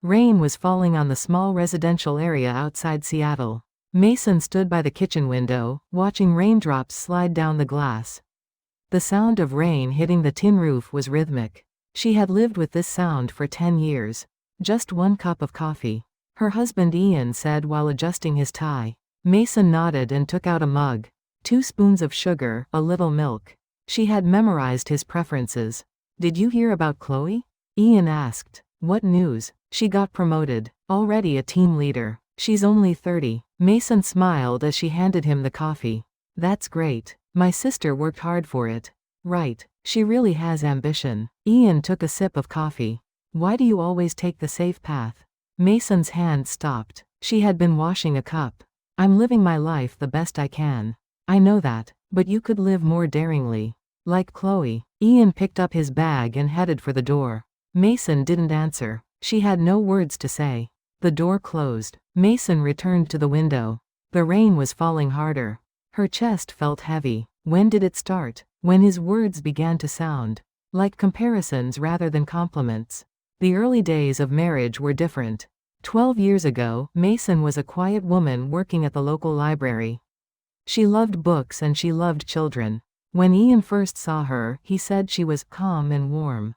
Rain was falling on the small residential area outside Seattle. Mason stood by the kitchen window, watching raindrops slide down the glass. The sound of rain hitting the tin roof was rhythmic. She had lived with this sound for 10 years. Just 1 cup of coffee, her husband Ian said while adjusting his tie. Mason nodded and took out a mug. 2 spoons of sugar, a little milk. She had memorized his preferences. Did you hear about Chloe? Ian asked. What news? She got promoted. Already a team leader. She's only 30. Mason smiled as she handed him the coffee. That's great. My sister worked hard for it. Right. She really has ambition. Ian took a sip of coffee. Why do you always take the safe path? Mason's hand stopped. She had been washing a cup. I'm living my life the best I can. I know that, but you could live more daringly. Like Chloe. Ian picked up his bag and headed for the door. Mason didn't answer. She had no words to say. The door closed. Mason returned to the window. The rain was falling harder. Her chest felt heavy. When did it start? When his words began to sound like comparisons rather than compliments. The early days of marriage were different. 12 years ago, Mason was a quiet woman working at the local library. She loved books and she loved children. When Ian first saw her, he said she was calm and warm.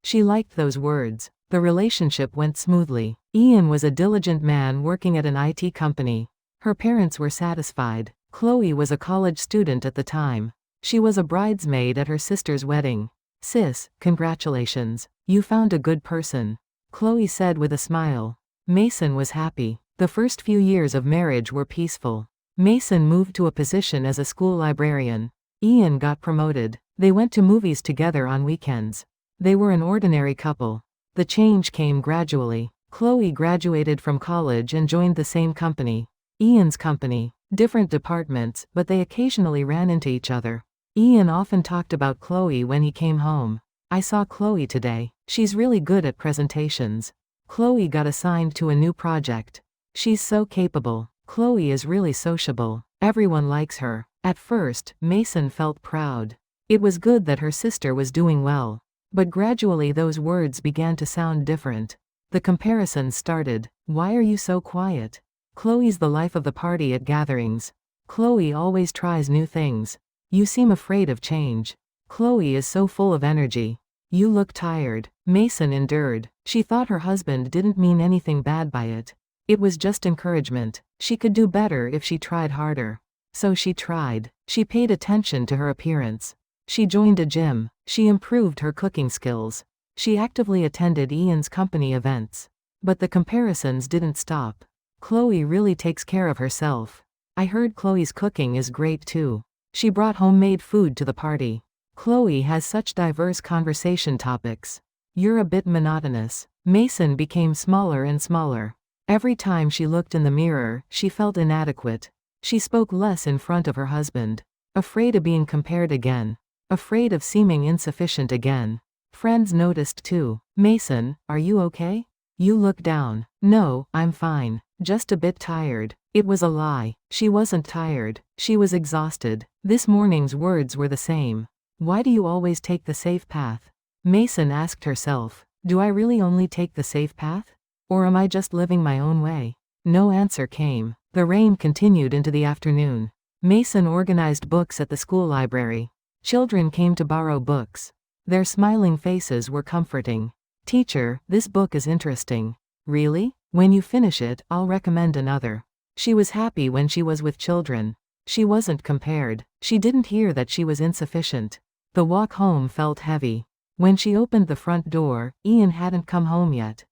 She liked those words. The relationship went smoothly. Ian was a diligent man working at an IT company. Her parents were satisfied. Chloe was a college student at the time. She was a bridesmaid at her sister's wedding. Sis, congratulations. You found a good person. Chloe said with a smile. Mason was happy. The first few years of marriage were peaceful. Mason moved to a position as a school librarian. Ian got promoted. They went to movies together on weekends. They were an ordinary couple. The change came gradually. Chloe graduated from college and joined the same company. Ian's company. Different departments, but they occasionally ran into each other. Ian often talked about Chloe when he came home. I saw Chloe today. She's really good at presentations. Chloe got assigned to a new project. She's so capable. Chloe is really sociable. Everyone likes her. At first, Mason felt proud. It was good that her sister was doing well. But gradually those words began to sound different. The comparisons started. Why are you so quiet? Chloe's the life of the party at gatherings. Chloe always tries new things. You seem afraid of change. Chloe is so full of energy. You look tired. Mason endured. She thought her husband didn't mean anything bad by it. It was just encouragement. She could do better if she tried harder. So she tried. She paid attention to her appearance. She joined a gym. She improved her cooking skills. She actively attended Ian's company events. But the comparisons didn't stop. Chloe really takes care of herself. I heard Chloe's cooking is great too. She brought homemade food to the party. Chloe has such diverse conversation topics. You're a bit monotonous. Mason became smaller and smaller. Every time she looked in the mirror, she felt inadequate. She spoke less in front of her husband. Afraid of being compared again. Afraid of seeming insufficient again. Friends noticed too. Mason, are you okay? You look down. No, I'm fine. Just a bit tired. It was a lie. She wasn't tired. She was exhausted. This morning's words were the same. Why do you always take the safe path? Mason asked herself. Do I really only take the safe path? Or am I just living my own way? No answer came. The rain continued into the afternoon. Mason organized books at the school library. Children came to borrow books. Their smiling faces were comforting. Teacher, this book is interesting. Really? When you finish it, I'll recommend another. She was happy when she was with children. She wasn't compared. She didn't hear that she was insufficient. The walk home felt heavy. When she opened the front door, Ian hadn't come home yet.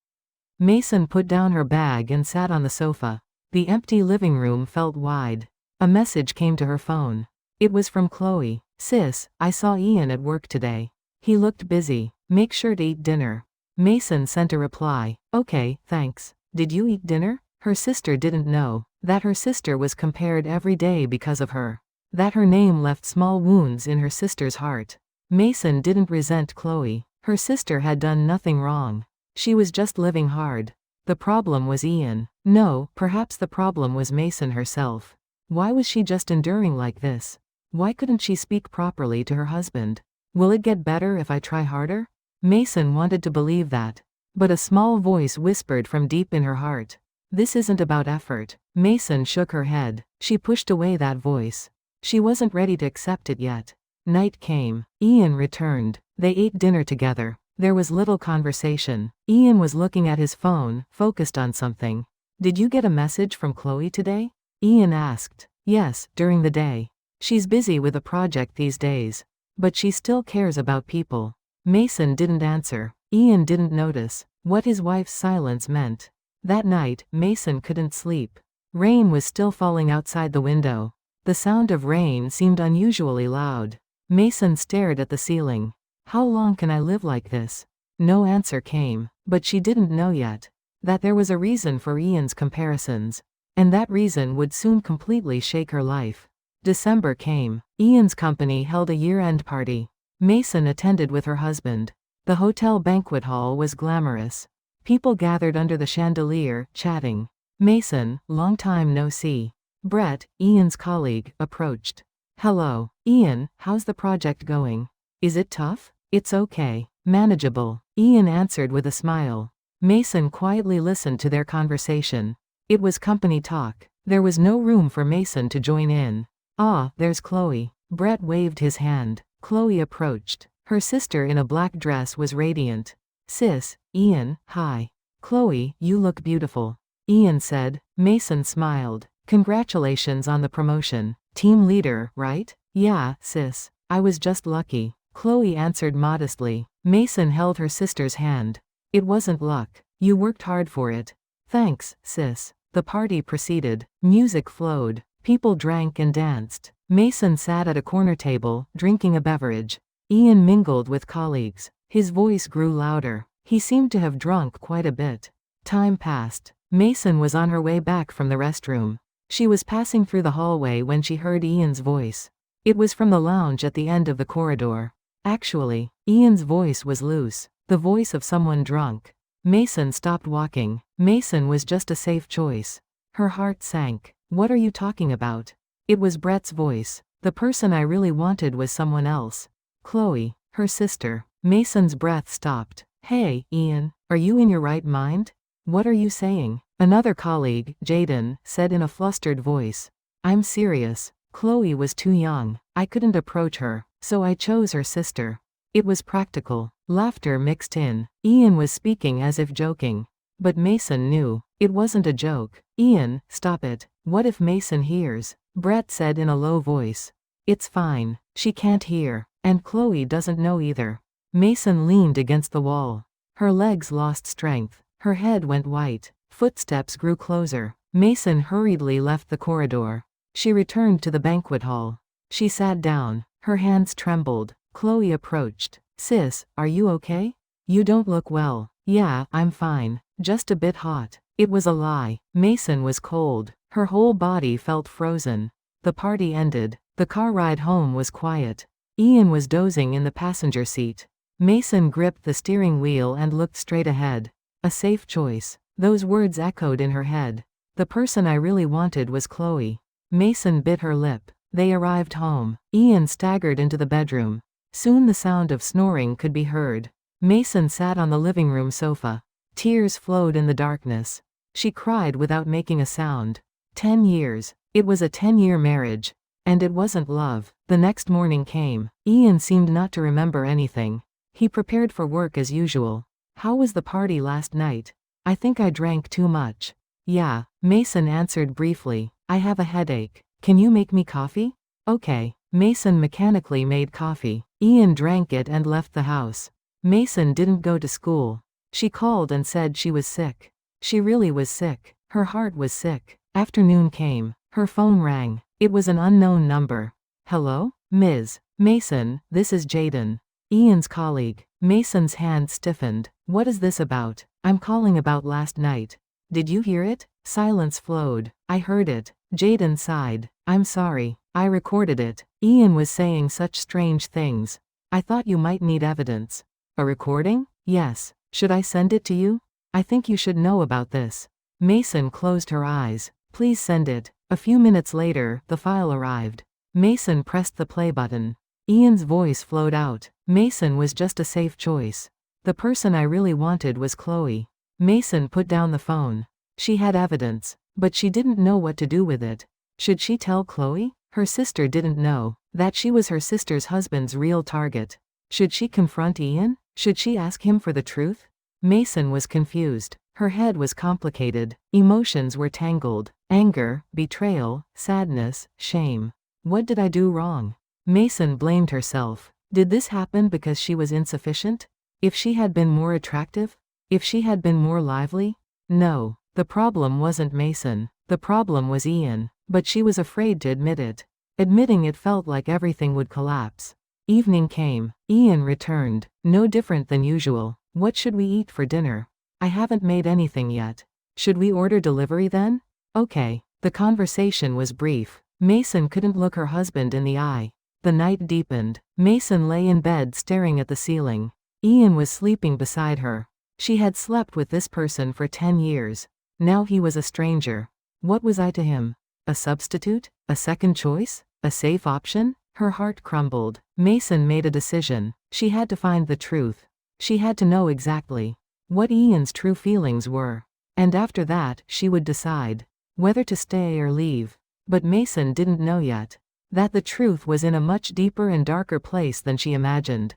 Mason put down her bag and sat on the sofa. The empty living room felt wide. A message came to her phone. It was from Chloe. Sis, I saw Ian at work today. He looked busy. Make sure to eat dinner. Mason sent a reply. Okay, thanks. Did you eat dinner? Her sister didn't know that her sister was compared every day because of her. That her name left small wounds in her sister's heart. Mason didn't resent Chloe. Her sister had done nothing wrong. She was just living hard. The problem was Ian. No, perhaps the problem was Mason herself. Why was she just enduring like this? Why couldn't she speak properly to her husband? Will it get better if I try harder? Mason wanted to believe that. But a small voice whispered from deep in her heart. This isn't about effort. Mason shook her head. She pushed away that voice. She wasn't ready to accept it yet. Night came. Ian returned. They ate dinner together. There was little conversation. Ian was looking at his phone, focused on something. Did you get a message from Chloe today? Ian asked. Yes, during the day. She's busy with a project these days. But she still cares about people. Mason didn't answer. Ian didn't notice what his wife's silence meant. That night, Mason couldn't sleep. Rain was still falling outside the window. The sound of rain seemed unusually loud. Mason stared at the ceiling. How long can I live like this? No answer came, but she didn't know yet that there was a reason for Ian's comparisons. And that reason would soon completely shake her life. December came. Ian's company held a year-end party. Mason attended with her husband. The hotel banquet hall was glamorous. People gathered under the chandelier, chatting. Mason, long time no see. Brett, Ian's colleague, approached. Hello, Ian, how's the project going? Is it tough? It's okay. Manageable, Ian answered with a smile. Mason quietly listened to their conversation. It was company talk. There was no room for Mason to join in. Ah, there's Chloe. Brett waved his hand. Chloe approached. Her sister in a black dress was radiant. Sis, Ian, hi. Chloe, you look beautiful. Ian said. Mason smiled. Congratulations on the promotion. Team leader, right? Yeah, sis. I was just lucky. Chloe answered modestly. Mason held her sister's hand. It wasn't luck. You worked hard for it. Thanks, sis. The party proceeded. Music flowed. People drank and danced. Mason sat at a corner table, drinking a beverage. Ian mingled with colleagues. His voice grew louder. He seemed to have drunk quite a bit. Time passed. Mason was on her way back from the restroom. She was passing through the hallway when she heard Ian's voice. It was from the lounge at the end of the corridor. Actually, Ian's voice was loose. The voice of someone drunk. Mason stopped walking. Mason was just a safe choice. Her heart sank. What are you talking about? It was Brett's voice. The person I really wanted was someone else. Chloe, her sister. Mason's breath stopped. Hey, Ian, are you in your right mind? What are you saying? Another colleague, Jaden, said in a flustered voice. I'm serious. Chloe was too young. I couldn't approach her, so I chose her sister. It was practical. Laughter mixed in. Ian was speaking as if joking. But Mason knew. It wasn't a joke. Ian, stop it. What if Mason hears? Brett said in a low voice. It's fine. She can't hear. And Chloe doesn't know either. Mason leaned against the wall. Her legs lost strength. Her head went white. Footsteps grew closer. Mason hurriedly left the corridor. She returned to the banquet hall. She sat down. Her hands trembled. Chloe approached. Sis, are you okay? You don't look well. Yeah, I'm fine. Just a bit hot. It was a lie. Mason was cold. Her whole body felt frozen. The party ended. The car ride home was quiet. Ian was dozing in the passenger seat. Mason gripped the steering wheel and looked straight ahead. A safe choice. Those words echoed in her head. The person I really wanted was Chloe. Mason bit her lip. They arrived home. Ian staggered into the bedroom. Soon the sound of snoring could be heard. Mason sat on the living room sofa. Tears flowed in the darkness. She cried without making a sound. 10 years. It was a 10-year marriage. And it wasn't love. The next morning came. Ian seemed not to remember anything. He prepared for work as usual. How was the party last night? I think I drank too much. Yeah, Mason answered briefly. I have a headache. Can you make me coffee? Okay. Mason mechanically made coffee. Ian drank it and left the house. Mason didn't go to school. She called and said she was sick. She really was sick. Her heart was sick. Afternoon came. Her phone rang. It was an unknown number. Hello? Ms. Mason, this is Jaden. Ian's colleague. Mason's hand stiffened. What is this about? I'm calling about last night. Did you hear it? Silence flowed. I heard it. Jaden sighed. I'm sorry. I recorded it. Ian was saying such strange things. I thought you might need evidence. A recording? Yes. Should I send it to you? I think you should know about this. Mason closed her eyes. Please send it. A few minutes later, the file arrived. Mason pressed the play button. Ian's voice flowed out. Mason was just a safe choice. The person I really wanted was Chloe. Mason put down the phone. She had evidence, but she didn't know what to do with it. Should she tell Chloe? Her sister didn't know that she was her sister's husband's real target. Should she confront Ian? Should she ask him for the truth? Mason was confused. Her head was complicated. Emotions were tangled. Anger, betrayal, sadness, shame. What did I do wrong? Mason blamed herself. Did this happen because she was insufficient? If she had been more attractive? If she had been more lively? No, the problem wasn't Mason. The problem was Ian. But she was afraid to admit it. Admitting it felt like everything would collapse. Evening came. Ian returned. No different than usual. What should we eat for dinner? I haven't made anything yet. Should we order delivery then? Okay. The conversation was brief. Mason couldn't look her husband in the eye. The night deepened. Mason lay in bed staring at the ceiling. Ian was sleeping beside her. She had slept with this person for 10 years. Now he was a stranger. What was I to him? A substitute? A second choice? A safe option? Her heart crumbled. Mason made a decision. She had to find the truth. She had to know exactly what Ian's true feelings were. And after that, she would decide whether to stay or leave. But Mason didn't know yet that the truth was in a much deeper and darker place than she imagined.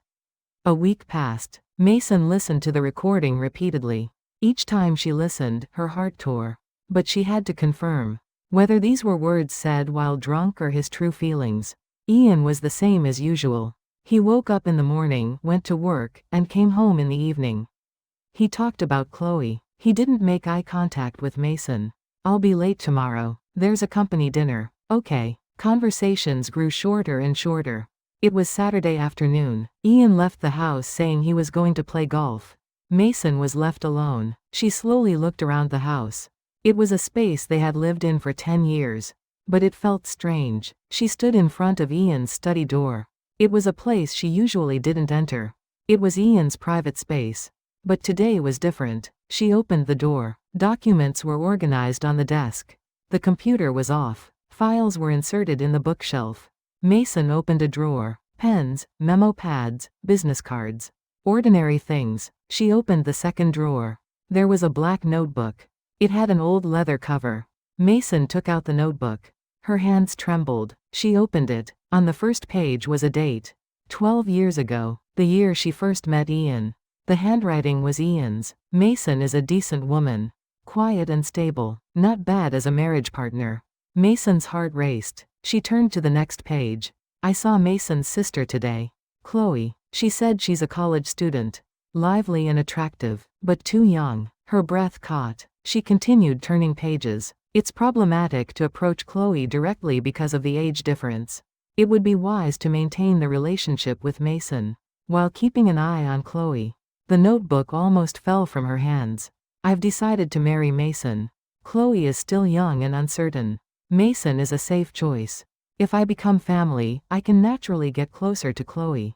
A week passed. Mason listened to the recording repeatedly. Each time she listened, her heart tore. But she had to confirm whether these were words said while drunk or his true feelings. Ian was the same as usual. He woke up in the morning, went to work, and came home in the evening. He talked about Chloe. He didn't make eye contact with Mason. I'll be late tomorrow. There's a company dinner. Okay. Conversations grew shorter and shorter. It was Saturday afternoon. Ian left the house saying he was going to play golf. Mason was left alone. She slowly looked around the house. It was a space they had lived in for 10 years. But it felt strange. She stood in front of Ian's study door. It was a place she usually didn't enter. It was Ian's private space. But today was different. She opened the door. Documents were organized on the desk. The computer was off. Files were inserted in the bookshelf. Mason opened a drawer. Pens, memo pads, business cards. Ordinary things. She opened the second drawer. There was a black notebook. It had an old leather cover. Mason took out the notebook. Her hands trembled. She opened it. On the first page was a date. 12 years ago. The year she first met Ian. The handwriting was Ian's. Mason is a decent woman. Quiet and stable. Not bad as a marriage partner. Mason's heart raced. She turned to the next page. I saw Mason's sister today. Chloe. She said she's a college student. Lively and attractive, but too young. Her breath caught. She continued turning pages. It's problematic to approach Chloe directly because of the age difference. It would be wise to maintain the relationship with Mason while keeping an eye on Chloe. The notebook almost fell from her hands. I've decided to marry Mason. Chloe is still young and uncertain. Mason is a safe choice. If I become family, I can naturally get closer to Chloe.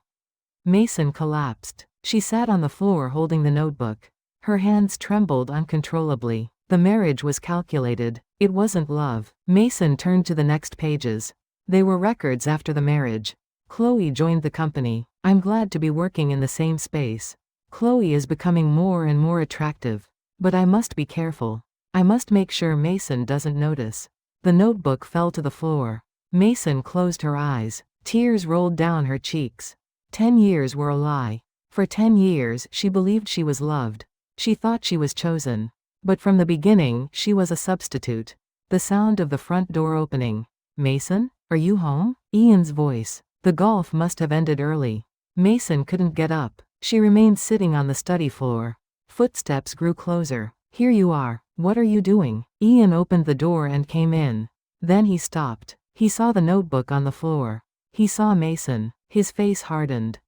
Mason collapsed. She sat on the floor holding the notebook. Her hands trembled uncontrollably. The marriage was calculated. It wasn't love. Mason turned to the next pages. They were records after the marriage. Chloe joined the company. I'm glad to be working in the same space. Chloe is becoming more and more attractive. But I must be careful. I must make sure Mason doesn't notice. The notebook fell to the floor. Mason closed her eyes. Tears rolled down her cheeks. 10 years were a lie. For 10 years, she believed she was loved. She thought she was chosen. But from the beginning, she was a substitute. The sound of the front door opening. Mason? Are you home? Ian's voice. The golf must have ended early. Mason couldn't get up. She remained sitting on the study floor. Footsteps grew closer. Here you are. What are you doing? Ian opened the door and came in. Then he stopped. He saw the notebook on the floor. He saw Mason. His face hardened.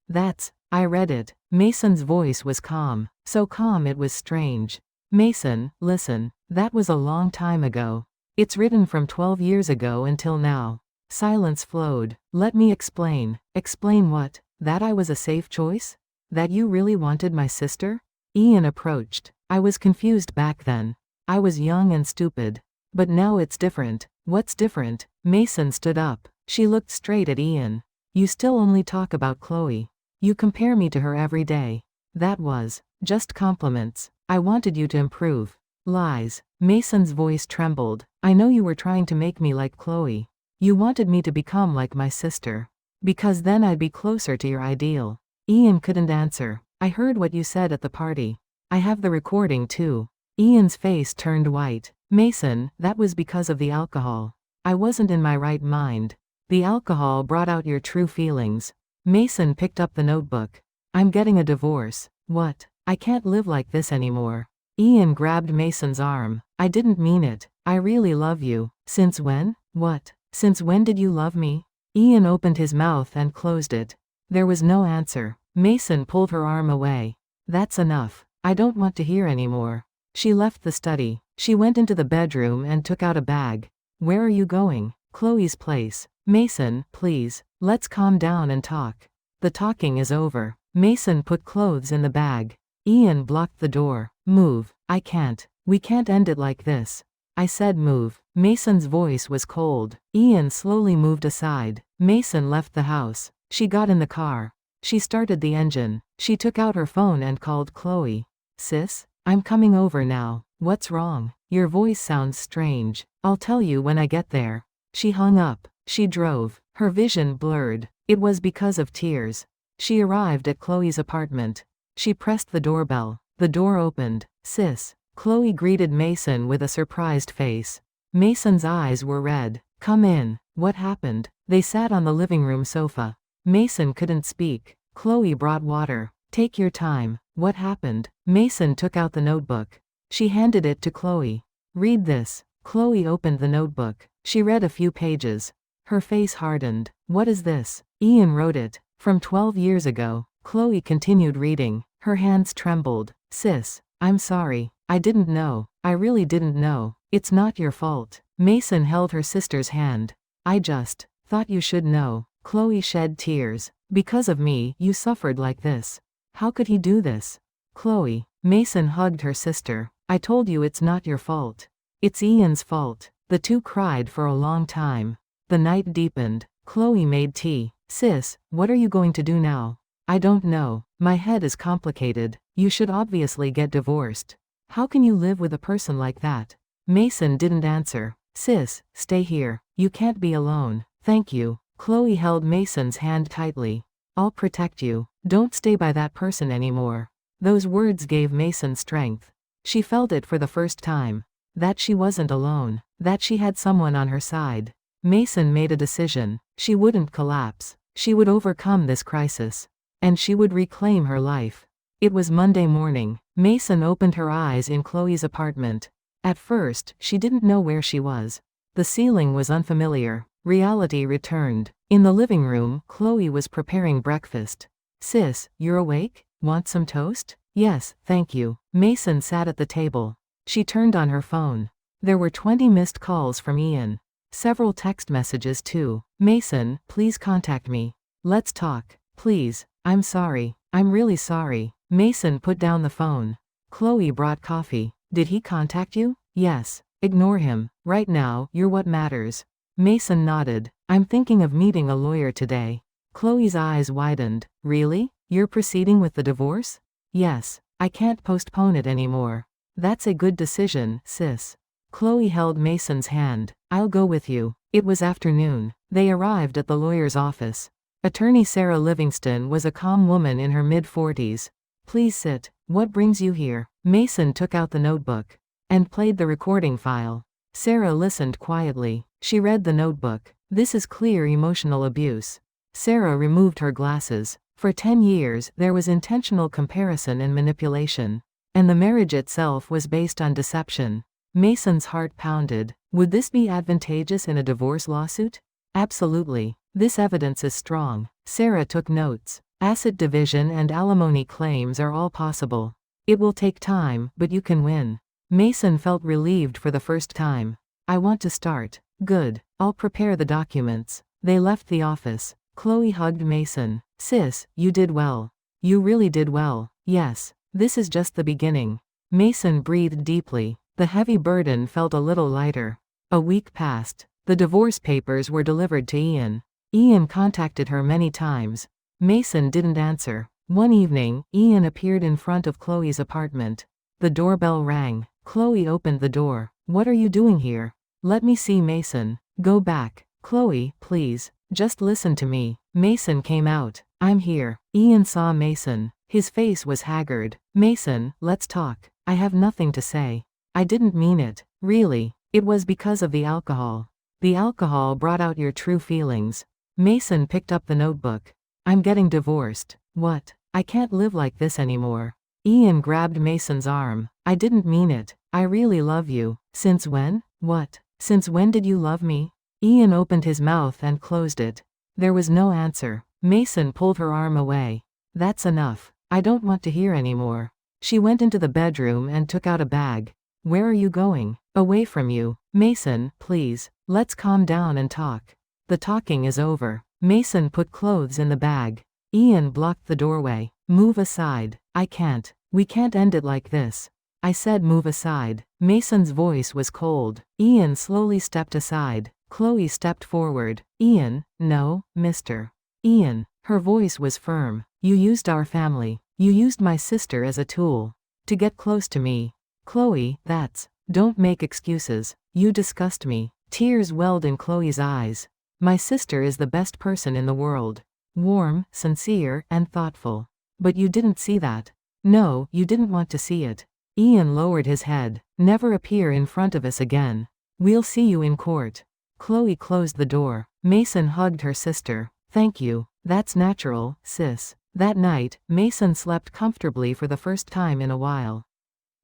I read it. Mason's voice was calm. So calm it was strange. Mason, listen. That was a long time ago. It's written from 12 years ago until now. Silence flowed. Let me explain. Explain what? That I was a safe choice? That you really wanted my sister? Ian approached. I was confused back then. I was young and stupid. But now it's different. What's different? Mason stood up. She looked straight at Ian. You still only talk about Chloe. You compare me to her every day. That was just compliments. I wanted you to improve. Lies. Mason's voice trembled. I know you were trying to make me like Chloe. You wanted me to become like my sister. Because then I'd be closer to your ideal. Ian couldn't answer. I heard what you said at the party. I have the recording too. Ian's face turned white. Mason, that was because of the alcohol. I wasn't in my right mind. The alcohol brought out your true feelings. Mason picked up the notebook. I'm getting a divorce. What? I can't live like this anymore. Ian grabbed Mason's arm. I didn't mean it. I really love you. Since when? What? Since when did you love me? Ian opened his mouth and closed it. There was no answer. Mason pulled her arm away. That's enough. I don't want to hear anymore. She left the study. She went into the bedroom and took out a bag. Where are you going? Chloe's place. Mason, please. Let's calm down and talk. The talking is over. Mason put clothes in the bag. Ian blocked the door. Move. I can't. We can't end it like this. I said move. Mason's voice was cold. Ian slowly moved aside. Mason left the house. She got in the car. She started the engine. She took out her phone and called Chloe. Sis? I'm coming over now. What's wrong? Your voice sounds strange. I'll tell you when I get there. She hung up. She drove. Her vision blurred. It was because of tears. She arrived at Chloe's apartment. She pressed the doorbell. The door opened. Sis. Chloe greeted Mason with a surprised face. Mason's eyes were red. Come in. What happened? They sat on the living room sofa. Mason couldn't speak. Chloe brought water. Take your time. What happened? Mason took out the notebook. She handed it to Chloe. Read this. Chloe opened the notebook. She read a few pages. Her face hardened. What is this? Ian wrote it. From 12 years ago. Chloe continued reading. Her hands trembled. Sis, I'm sorry. I didn't know. I really didn't know. It's not your fault. Mason held her sister's hand. I just thought you should know. Chloe shed tears. Because of me, you suffered like this. How could he do this? Chloe. Mason hugged her sister. I told you it's not your fault. It's Ian's fault. The two cried for a long time. The night deepened. Chloe made tea. Sis, what are you going to do now? I don't know. My head is complicated. You should obviously get divorced. How can you live with a person like that? Mason didn't answer. Sis, stay here. You can't be alone. Thank you. Chloe held Mason's hand tightly. I'll protect you. Don't stay by that person anymore. Those words gave Mason strength. She felt it for the first time. That she wasn't alone. That she had someone on her side. Mason made a decision. She wouldn't collapse. She would overcome this crisis. And she would reclaim her life. It was Monday morning. Mason opened her eyes in Chloe's apartment. At first, she didn't know where she was. The ceiling was unfamiliar. Reality returned. In the living room, Chloe was preparing breakfast. Sis, you're awake? Want some toast? Yes, thank you. Mason sat at the table. She turned on her phone. There were 20 missed calls from Ian. Several text messages too. Mason, please contact me. Let's talk. Please. I'm sorry. I'm really sorry. Mason put down the phone. Chloe brought coffee. Did he contact you? Yes. Ignore him. Right now, you're what matters. Mason nodded. I'm thinking of meeting a lawyer today. Chloe's eyes widened. Really? You're proceeding with the divorce? Yes. I can't postpone it anymore. That's a good decision, sis. Chloe held Mason's hand. I'll go with you. It was afternoon. They arrived at the lawyer's office. Attorney Sarah Livingston was a calm woman in her mid-40s. Please sit. What brings you here? Mason took out the notebook and played the recording file. Sarah listened quietly. She read the notebook. This is clear emotional abuse. Sarah removed her glasses. For 10 years, there was intentional comparison and manipulation. And the marriage itself was based on deception. Mason's heart pounded. Would this be advantageous in a divorce lawsuit? Absolutely. This evidence is strong. Sarah took notes. Asset division and alimony claims are all possible. It will take time, but you can win. Mason felt relieved for the first time. I want to start. Good. I'll prepare the documents. They left the office. Chloe hugged Mason. Sis, you did well. You really did well. Yes. This is just the beginning. Mason breathed deeply. The heavy burden felt a little lighter. A week passed. The divorce papers were delivered to Ian. Ian contacted her many times. Mason didn't answer. One evening, Ian appeared in front of Chloe's apartment. The doorbell rang. Chloe opened the door. What are you doing here? Let me see Mason. Go back. Chloe, please. Just listen to me. Mason came out. I'm here. Ian saw Mason. His face was haggard. Mason, let's talk. I have nothing to say. I didn't mean it. Really. It was because of the alcohol. The alcohol brought out your true feelings. Mason picked up the notebook. I'm getting divorced. What? I can't live like this anymore. Ian grabbed Mason's arm. I didn't mean it. I really love you. Since when? What? Since when did you love me? Ian opened his mouth and closed it. There was no answer. Mason pulled her arm away. That's enough. I don't want to hear anymore. She went into the bedroom and took out a bag. Where are you going? Away from you. Mason, please. Let's calm down and talk. The talking is over. Mason put clothes in the bag. Ian blocked the doorway. Move aside. I can't. We can't end it like this. I said move aside. Mason's voice was cold. Ian slowly stepped aside. Chloe stepped forward. Ian, no, mister. Ian. Her voice was firm. You used our family. You used my sister as a tool. To get close to me. Chloe, that's. Don't make excuses. You disgust me. Tears welled in Chloe's eyes. My sister is the best person in the world. Warm, sincere, and thoughtful. But you didn't see that. No, you didn't want to see it. Ian lowered his head. Never appear in front of us again. We'll see you in court. Chloe closed the door. Mason hugged her sister. Thank you. That's natural, sis. That night, Mason slept comfortably for the first time in a while.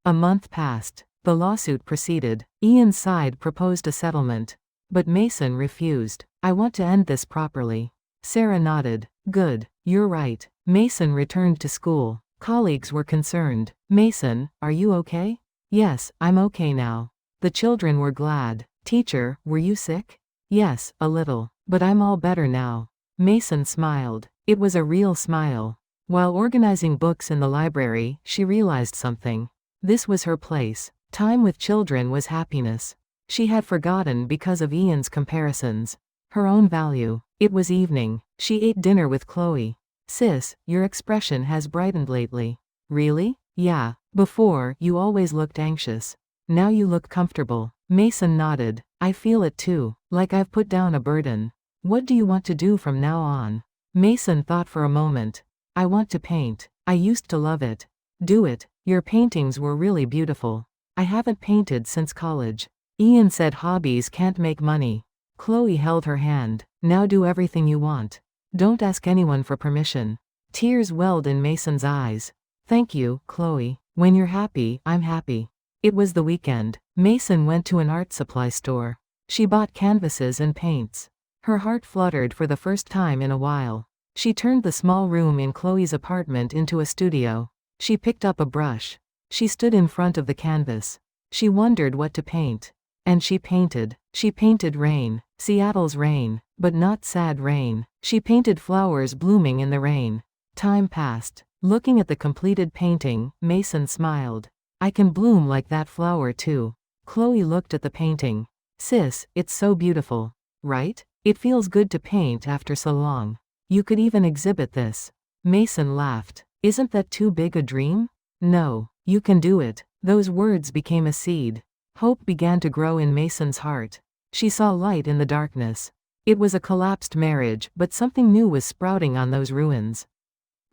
A month passed. The lawsuit proceeded. Ian's side proposed a settlement. But Mason refused. I want to end this properly. Sarah nodded. Good. You're right. Mason returned to school. Colleagues were concerned. Mason, are you okay? Yes, I'm okay now. The children were glad. Teacher, were you sick? Yes, a little. But I'm all better now. Mason smiled. It was a real smile. While organizing books in the library, she realized something. This was her place. Time with children was happiness. She had forgotten because of Ian's comparisons. Her own value. It was evening. She ate dinner with Chloe. Sis, your expression has brightened lately. Really? Yeah. Before, you always looked anxious. Now you look comfortable. Mason nodded. I feel it too. Like I've put down a burden. What do you want to do from now on? Mason thought for a moment. I want to paint. I used to love it. Do it. Your paintings were really beautiful. I haven't painted since college. Ian said hobbies can't make money. Chloe held her hand. Now do everything you want. Don't ask anyone for permission. Tears welled in Mason's eyes. Thank you, Chloe. When you're happy, I'm happy. It was the weekend. Mason went to an art supply store. She bought canvases and paints. Her heart fluttered for the first time in a while. She turned the small room in Chloe's apartment into a studio. She picked up a brush. She stood in front of the canvas. She wondered what to paint. And she painted. She painted rain. Seattle's rain. But not sad rain. She painted flowers blooming in the rain. Time passed. Looking at the completed painting, Mason smiled. I can bloom like that flower too. Chloe looked at the painting. Sis, it's so beautiful. Right? It feels good to paint after so long. You could even exhibit this. Mason laughed. Isn't that too big a dream? No. You can do it. Those words became a seed. Hope began to grow in Mason's heart. She saw light in the darkness. It was a collapsed marriage, but something new was sprouting on those ruins.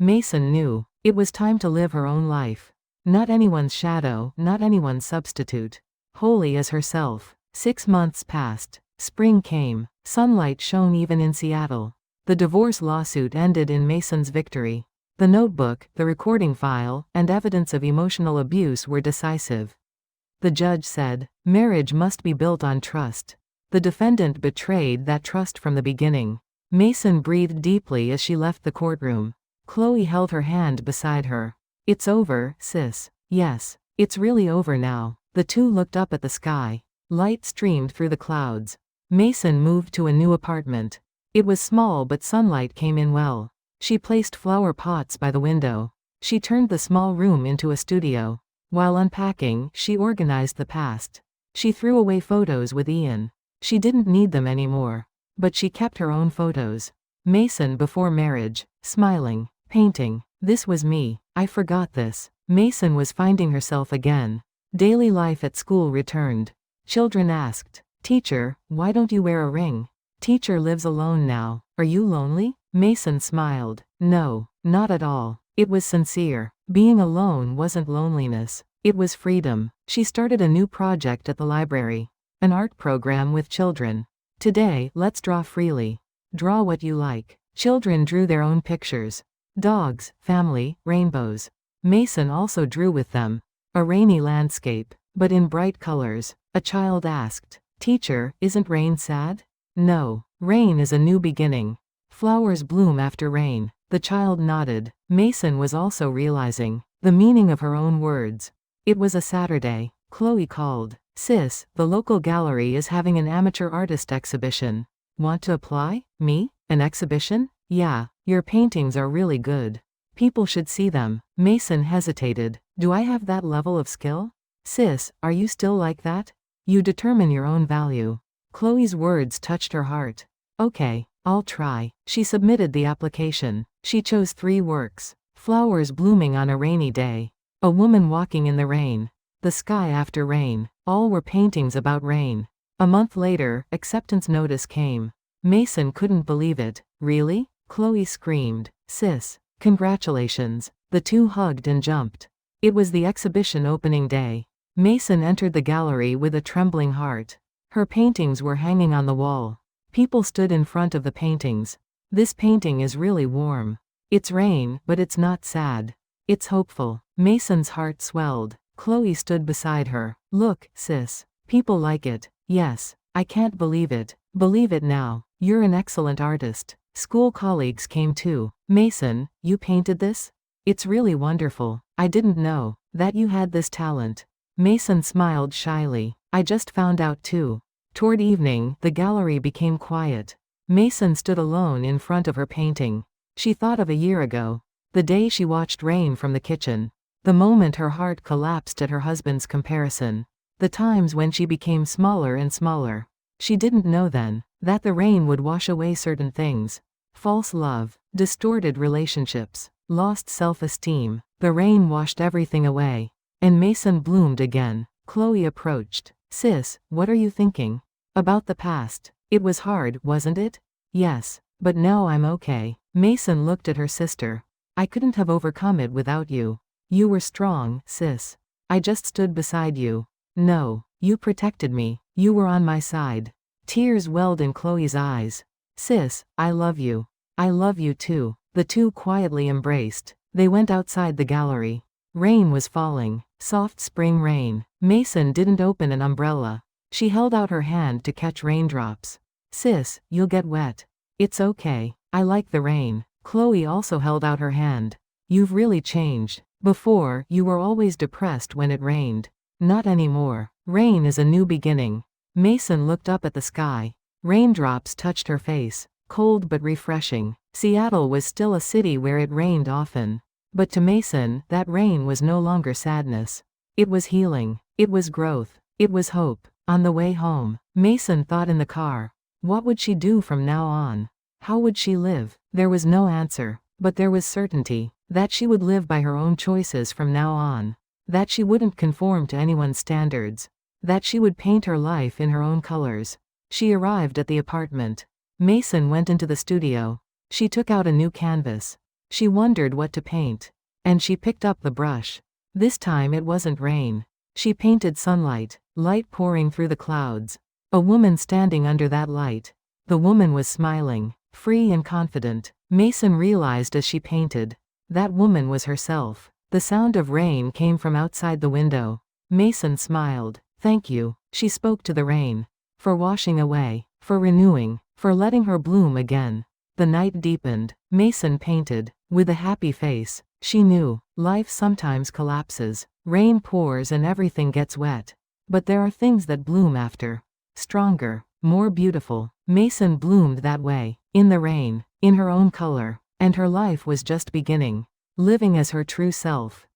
Mason knew. It was time to live her own life. Not anyone's shadow, not anyone's substitute. Wholly as herself. 6 months passed. Spring came. Sunlight shone even in Seattle. The divorce lawsuit ended in Mason's victory. The notebook, the recording file, and evidence of emotional abuse were decisive. The judge said, marriage must be built on trust. The defendant betrayed that trust from the beginning. Mason breathed deeply as she left the courtroom. Chloe held her hand beside her. It's over, sis. Yes, it's really over now. The two looked up at the sky. Light streamed through the clouds. Mason moved to a new apartment. It was small but sunlight came in well. She placed flower pots by the window. She turned the small room into a studio. While unpacking, she organized the past. She threw away photos with Ian. She didn't need them anymore. But she kept her own photos. Mason before marriage, smiling, painting, This was me. I forgot this. Mason was finding herself again. Daily life at school returned. Children asked, "Teacher, why don't you wear a ring?" Teacher lives alone now. Are you lonely? Mason smiled. No, not at all. It was sincere. Being alone wasn't loneliness. It was freedom. She started a new project at the library. An art program with children. Today, let's draw freely. Draw what you like. Children drew their own pictures. Dogs, family, rainbows. Mason also drew with them. A rainy landscape, but in bright colors. A child asked, "Teacher, isn't rain sad?" No, rain is a new beginning. Flowers bloom after rain. The child nodded. Mason was also realizing the meaning of her own words. It was a Saturday. Chloe called. "Sis, the local gallery is having an amateur artist exhibition. Want to apply?" Me? An exhibition? Yeah, your paintings are really good. People should see them. Mason hesitated. Do I have that level of skill? Sis, are you still like that? You determine your own value. Chloe's words touched her heart. Okay, I'll try. She submitted the application. She chose 3 works. Flowers blooming on a rainy day. A woman walking in the rain. The sky after rain. All were paintings about rain. A month later, acceptance notice came. Mason couldn't believe it. Really? Chloe screamed. Sis, congratulations. The two hugged and jumped. It was the exhibition opening day. Mason entered the gallery with a trembling heart. Her paintings were hanging on the wall. People stood in front of the paintings. This painting is really warm. It's rain, but it's not sad. It's hopeful. Mason's heart swelled. Chloe stood beside her. Look, sis. People like it. Yes. I can't believe it. Believe it now. You're an excellent artist. School colleagues came too. Mason, you painted this? It's really wonderful. I didn't know that you had this talent. Mason smiled shyly. I just found out too. Toward evening, the gallery became quiet. Mason stood alone in front of her painting. She thought of a year ago. The day she watched rain from the kitchen. The moment her heart collapsed at her husband's comparison. The times when she became smaller and smaller. She didn't know then that the rain would wash away certain things. False love, distorted relationships, lost self-esteem. The rain washed everything away. And Mason bloomed again. Chloe approached. Sis, what are you thinking? About the past. It was hard, wasn't it? Yes, but now I'm okay. Mason looked at her sister. I couldn't have overcome it without you. You were strong, sis. I just stood beside you. No, you protected me. You were on my side. Tears welled in Chloe's eyes. Sis, I love you. I love you too. The two quietly embraced. They went outside the gallery. Rain was falling. Soft spring rain. Mason didn't open an umbrella. She held out her hand to catch raindrops. Sis, you'll get wet. It's okay. I like the rain. Chloe also held out her hand. You've really changed. Before, you were always depressed when it rained. Not anymore. Rain is a new beginning. Mason looked up at the sky. Raindrops touched her face. Cold but refreshing. Seattle was still a city where it rained often. But to Mason, that rain was no longer sadness. It was healing. It was growth. It was hope. On the way home, Mason thought in the car. What would she do from now on? How would she live? There was no answer, but there was certainty that she would live by her own choices from now on. That she wouldn't conform to anyone's standards. That she would paint her life in her own colors. She arrived at the apartment. Mason went into the studio. She took out a new canvas. She wondered what to paint. And she picked up the brush. This time it wasn't rain. She painted sunlight, light pouring through the clouds. A woman standing under that light. The woman was smiling, free and confident. Mason realized as she painted. That woman was herself. The sound of rain came from outside the window. Mason smiled. Thank you, she spoke to the rain. For washing away, for renewing, for letting her bloom again. The night deepened. Mason painted. With a happy face. She knew, life sometimes collapses. Rain pours and everything gets wet. But there are things that bloom after. Stronger, more beautiful. Mason bloomed that way. In the rain, in her own color. And her life was just beginning. Living as her true self.